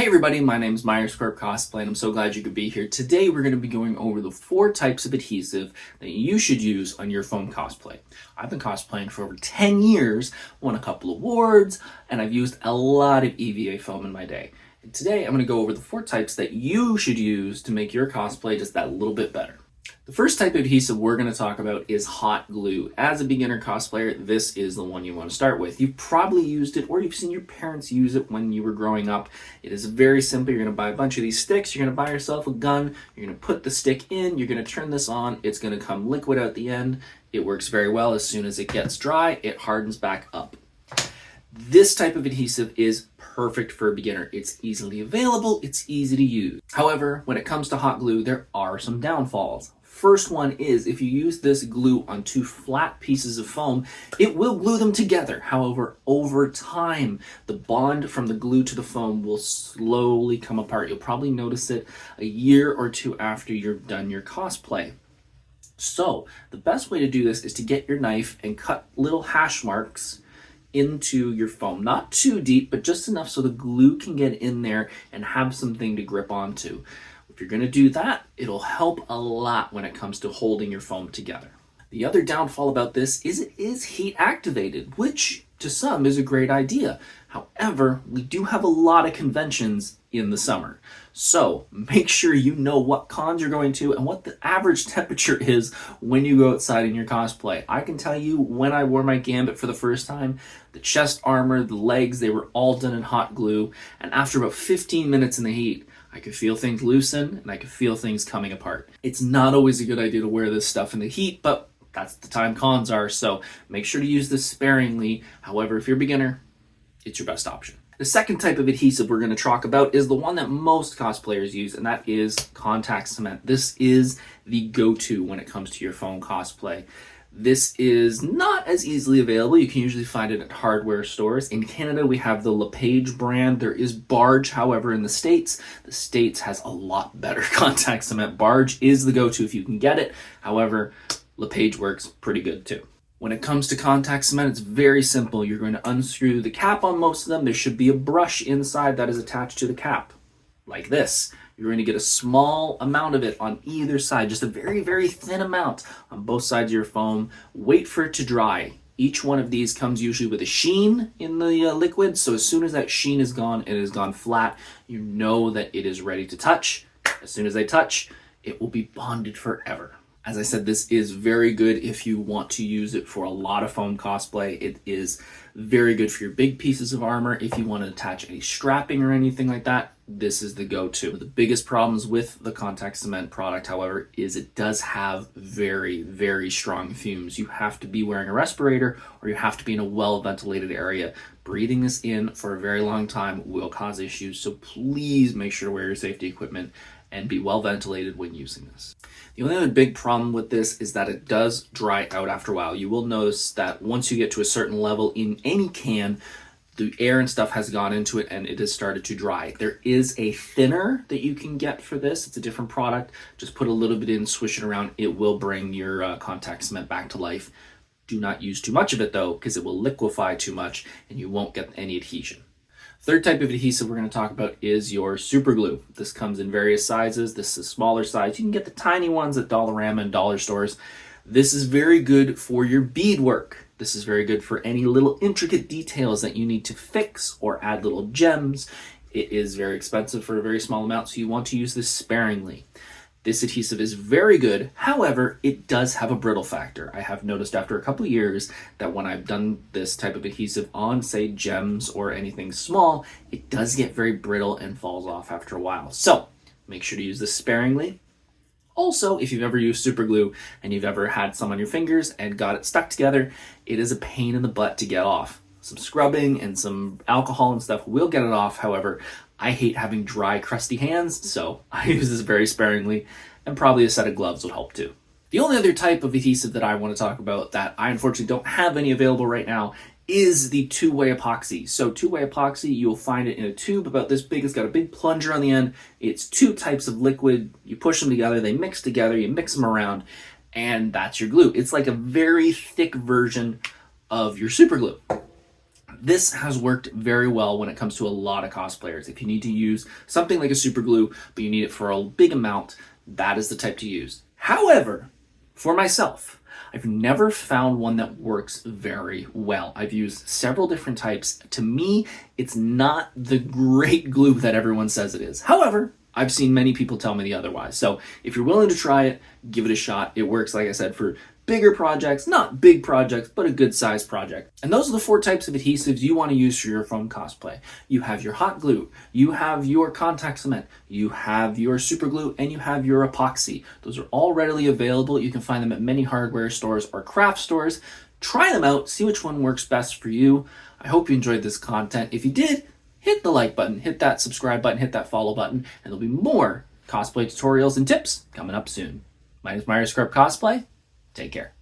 everybody, my name is Myers Corp Cosplay and I'm so glad you could be here. Today we're going to be going over the 4 types of adhesive that you should use on your foam cosplay. I've been cosplaying for over 10 years, won a couple awards, and I've used a lot of EVA foam in my day. And today I'm going to go over the 4 types that you should use to make your cosplay just that little bit better. The first type of adhesive we're going to talk about is hot glue. As a beginner cosplayer, this is the one you want to start with. You've probably used it or you've seen your parents use it when you were growing up. It is very simple. You're going to buy a bunch of these sticks. You're going to buy yourself a gun. You're going to put the stick in. You're going to turn this on. It's going to come liquid out the end. It works very well. As soon as it gets dry, it hardens back up. This type of adhesive is perfect for a beginner. It's easily available. It's easy to use. However, when it comes to hot glue, there are some downfalls. First one is if you use this glue on 2 flat pieces of foam, it will glue them together. However, over time, the bond from the glue to the foam will slowly come apart. You'll probably notice it a year or 2 after you've done your cosplay. So the best way to do this is to get your knife and cut little hash marks into your foam. Not too deep, but just enough so the glue can get in there and have something to grip onto. If you're going to do that, it'll help a lot when it comes to holding your foam together. The other downfall about this is it is heat activated, which to some is a great idea. However, we do have a lot of conventions in the summer. So make sure you know what cons you're going to and what the average temperature is when you go outside in your cosplay. I can tell you when I wore my gambit for the first time, the chest armor, the legs, they were all done in hot glue. And after about 15 minutes in the heat, I could feel things loosen and I could feel things coming apart. It's not always a good idea to wear this stuff in the heat, but that's the time cons are, so make sure to use this sparingly. However, if you're a beginner, it's your best option. The second type of adhesive we're going to talk about is the one that most cosplayers use, and that is contact cement. This is the go-to when it comes to your foam cosplay. This is not as easily available. You can usually find it at hardware stores. In Canada, we have the LePage brand. There is Barge, however, in the States has a lot better contact cement. Barge is the go-to if you can get it. However, LePage works pretty good too. When it comes to contact cement, it's very simple. You're going to unscrew the cap on most of them. There should be a brush inside that is attached to the cap, like this. You're going to get a small amount of it on either side, just a very, very thin amount on both sides of your foam. Wait for it to dry. Each one of these comes usually with a sheen in the liquid, so as soon as that sheen is gone, it has gone flat, you know that it is ready to touch. As soon as they touch, it will be bonded forever. As I said, this is very good if you want to use it for a lot of foam cosplay. It is very good for your big pieces of armor. If you want to attach any strapping or anything like that, this is the go-to. The biggest problems with the contact cement product, however, is it does have very, very strong fumes. You have to be wearing a respirator or you have to be in a well-ventilated area. Breathing this in for a very long time will cause issues, so please make sure to wear your safety equipment and be well ventilated when using this. The only other big problem with this is that it does dry out after a while. You will notice that once you get to a certain level in any can, the air and stuff has gone into it and it has started to dry. There is a thinner that you can get for this. It's a different product. Just put a little bit in, swish it around. It will bring your contact cement back to life. Do not use too much of it though, because it will liquefy too much and you won't get any adhesion. Third type of adhesive we're going to talk about is your super glue. This comes in various sizes. This is a smaller size. You can get the tiny ones at Dollarama and dollar stores. This is very good for your beadwork. This is very good for any little intricate details that you need to fix or add little gems. It is very expensive for a very small amount, so you want to use this sparingly. This adhesive is very good, however, it does have a brittle factor. I have noticed after a couple years that when I've done this type of adhesive on, say, gems or anything small, it does get very brittle and falls off after a while. So make sure to use this sparingly. Also, if you've ever used super glue and you've ever had some on your fingers and got it stuck together, it is a pain in the butt to get off. Some scrubbing and some alcohol and stuff will get it off. However, I hate having dry, crusty hands, so I use this very sparingly, and probably a set of gloves will help too. The only other type of adhesive that I want to talk about that I unfortunately don't have any available right now is the two-way epoxy. So two-way epoxy, you'll find it in a tube about this big. It's got a big plunger on the end. It's 2 types of liquid. You push them together, they mix together, you mix them around, and that's your glue. It's like a very thick version of your super glue. This has worked very well when it comes to a lot of cosplayers. If you need to use something like a super glue, but you need it for a big amount, that is the type to use. However, for myself, I've never found one that works very well. I've used several different types. To me, it's not the great glue that everyone says it is. However, I've seen many people tell me the otherwise. So if you're willing to try it, give it a shot. It works, like I said, for bigger projects, not big projects, but a good sized project. And those are the 4 types of adhesives you want to use for your foam cosplay. You have your hot glue, you have your contact cement, you have your super glue, and you have your epoxy. Those are all readily available. You can find them at many hardware stores or craft stores. Try them out, see which one works best for you. I hope you enjoyed this content. If you did, hit the like button, hit that subscribe button, hit that follow button, and there'll be more cosplay tutorials and tips coming up soon. My name is Corp Cosplay. Take care.